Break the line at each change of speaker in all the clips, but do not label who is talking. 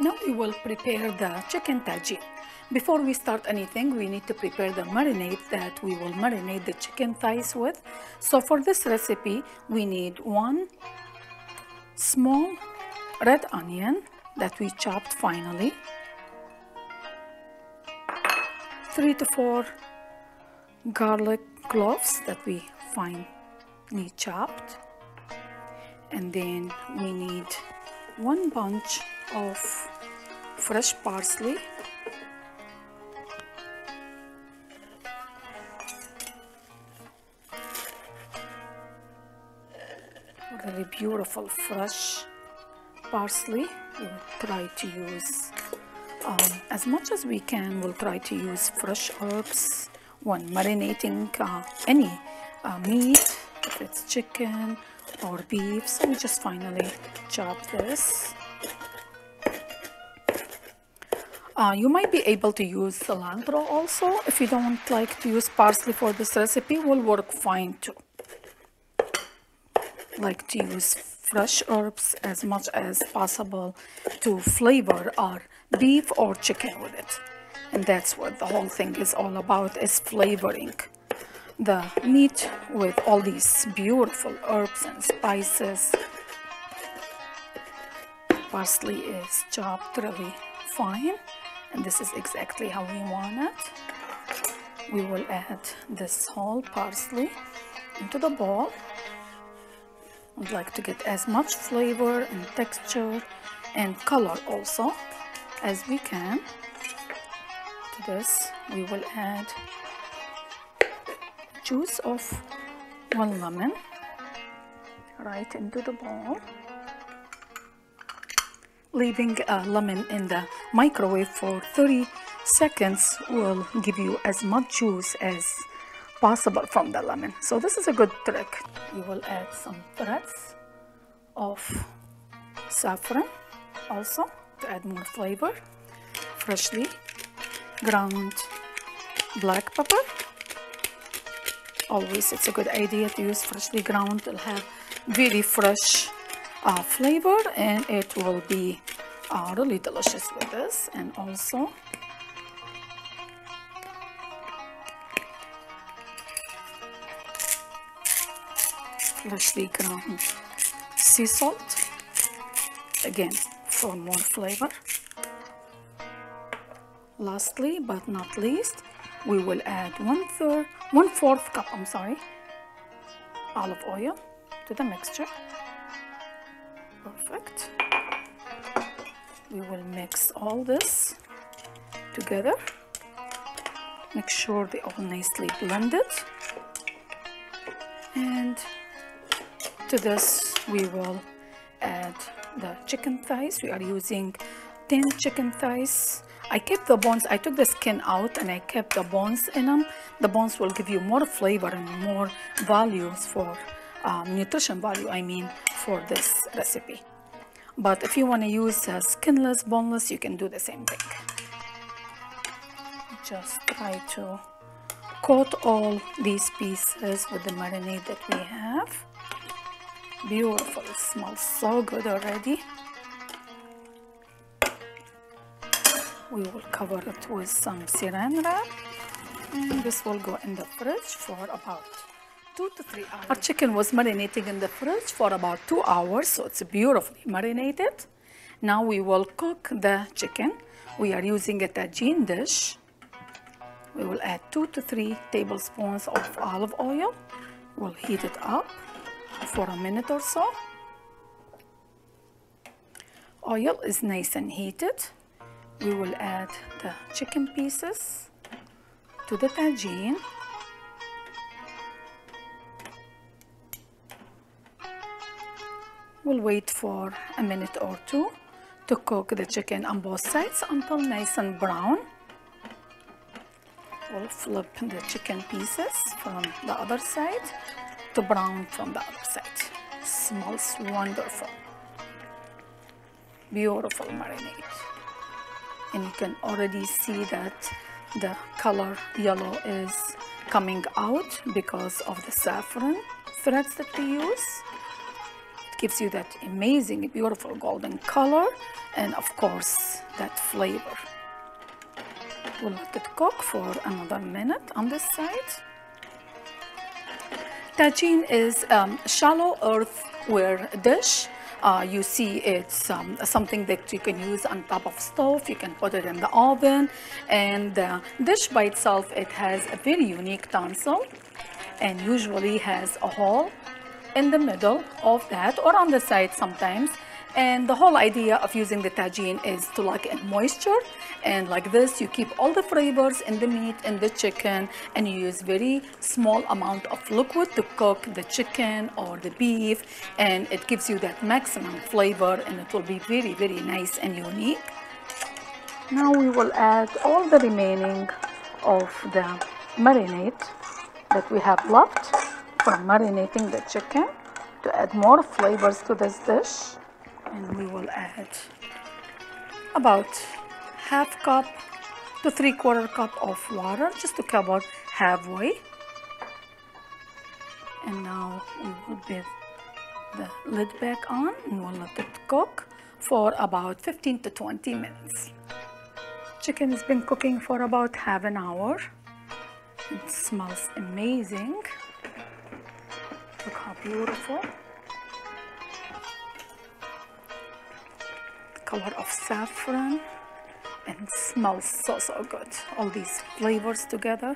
Now we will prepare the chicken tagine. Before we start anything, we need to prepare the marinade that we will marinate the chicken thighs with. So for this recipe, we need 1 small red onion that we chopped finely, 3 to 4 garlic cloves that we finely chopped, and then we need 1 bunch of fresh parsley, really beautiful fresh parsley. We'll try to use as much as we can. We'll try to use fresh herbs when marinating any meat, if it's chicken or beef. So we just finally chop this. You might be able to use cilantro also. If you don't like to use parsley for this recipe, will work fine too. Like to use fresh herbs as much as possible to flavor our beef or chicken with it. And that's what the whole thing is all about, is flavoring the meat with all these beautiful herbs and spices. Parsley is chopped really fine, and this is exactly how we want it. We will add this whole parsley into the bowl. I'd like to get as much flavor and texture and color also as we can. To this, we will add juice of 1 lemon right into the bowl. Leaving a lemon in the microwave for 30 seconds will give you as much juice as possible from the lemon. So this is a good trick. We will add some threads of saffron also to add more flavor. Freshly ground black pepper. Always it's a good idea to use freshly ground. It'll have very fresh flavor, and it will be really delicious with this. And also freshly ground sea salt, again for more flavor. Lastly but not least, we will add 1/4 cup olive oil to the mixture. Perfect. We will mix all this together. Make sure they all nicely blended. And to this we will add the chicken thighs. We are using 10 chicken thighs. I kept the bones, I took the skin out and I kept the bones in them. The bones will give you more flavor and more values for nutrition value, I mean, for this recipe. But if you want to use skinless, boneless, you can do the same thing. Just try to coat all these pieces with the marinade that we have. Beautiful, it smells so good already. We will cover it with some saran wrap, and this will go in the fridge for about 2 to 3 hours. Our chicken was marinating in the fridge for about 2 hours, so it's beautifully marinated. Now we will cook the chicken. We are using a tagine dish. We will add 2 to 3 tablespoons of olive oil. We'll heat it up for a minute or so. Oil is nice and heated. We will add the chicken pieces to the tagine. We'll wait for a minute or 2 to cook the chicken on both sides until nice and brown. We'll flip the chicken pieces from the other side to brown from the other side. Smells wonderful. Beautiful marinade. And you can already see that the color yellow is coming out because of the saffron threads that we use. It gives you that amazing, beautiful golden color, and of course, that flavor. We'll let it cook for another minute on this side. Tagine is shallow earthenware dish. You see it's something that you can use on top of stove. You can put it in the oven, and the dish by itself, it has a very unique tonsil and usually has a hole in the middle of that or on the side sometimes. And the whole idea of using the tagine is to lock in moisture, and like this you keep all the flavors in the meat and the chicken, and you use very small amount of liquid to cook the chicken or the beef, and it gives you that maximum flavor, and it will be very, very nice and unique. Now we will add all the remaining of the marinade that we have left from marinating the chicken to add more flavors to this dish. And we will add about half cup to 3/4 cup of water just to cover halfway. And now we will put the lid back on and we'll let it cook for about 15 to 20 minutes. Chicken has been cooking for about half an hour. It smells amazing. Look how beautiful. Color of saffron, and it smells so good. All these flavors together.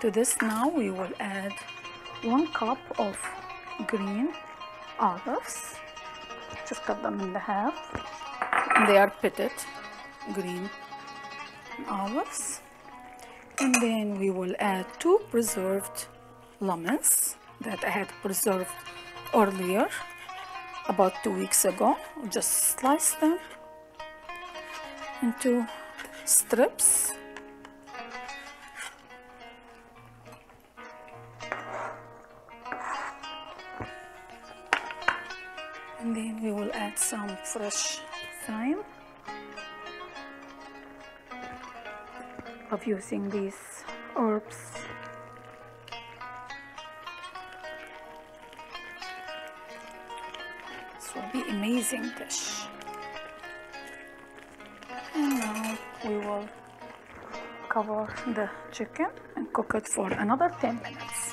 To this now we will add 1 cup of green olives. Just cut them in half. And they are pitted green olives. And then we will add 2 preserved lemons that I had preserved earlier, about 2 weeks ago. We'll just slice them into strips. And then we will add some fresh thyme. Of using these herbs. This will be amazing dish. And now we will cover the chicken and cook it for another 10 minutes.